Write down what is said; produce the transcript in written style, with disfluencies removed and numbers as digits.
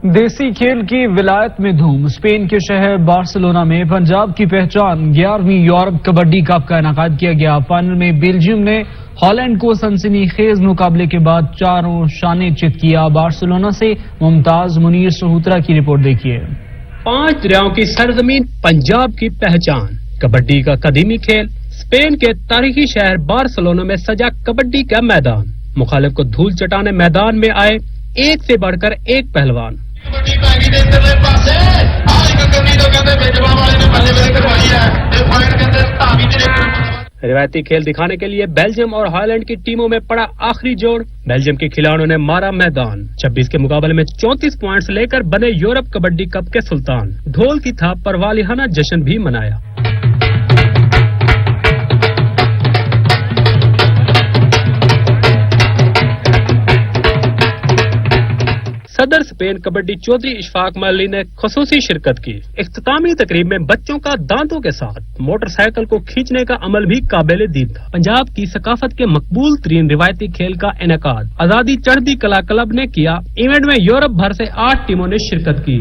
دیسی کھیل کی ولایت میں دھوم، اسپین کے شہر بارسلونا میں پنجاب کی پہچان 11ویں یورپ کبڈی کپ کا انعقاد کیا گیا۔ فائنل میں بیلجیم نے ہالینڈ کو سنسنی خیز مقابلے کے بعد چاروں شانے چت کیا۔ بارسلونا سے ممتاز منیر سہوترا کی رپورٹ دیکھیے۔ 5 دریاؤں کی سرزمین پنجاب کی پہچان، کبڈی کا قدیمی کھیل، اسپین کے تاریخی شہر بارسلونا میں سجا کبڈی کا میدان، مخالف کو دھول چٹانے میدان میں آئے ایک سے بڑھ کر ایک پہلوان۔ روایتی کھیل دکھانے کے لیے بیلجیم اور ہالینڈ کی ٹیموں میں پڑا آخری جوڑ۔ بیلجیم کے کھلاڑیوں نے مارا میدان، 26 کے مقابلے میں 34 پوائنٹس لے کر بنے یورپ کبڈی کپ کے سلطان۔ ڈھول کی تھاپ پر والہانہ جشن بھی منایا۔ صدر اسپین کبڈی چودھری اشفاق ملی نے خصوصی شرکت کی۔ اختتامی تقریب میں بچوں کا دانتوں کے ساتھ موٹر سائیکل کو کھینچنے کا عمل بھی قابل دید تھا۔ پنجاب کی ثقافت کے مقبول ترین روایتی کھیل کا انعقاد آزادی چڑھتی کلا کلب نے کیا۔ ایونٹ میں یورپ بھر سے 8 ٹیموں نے شرکت کی۔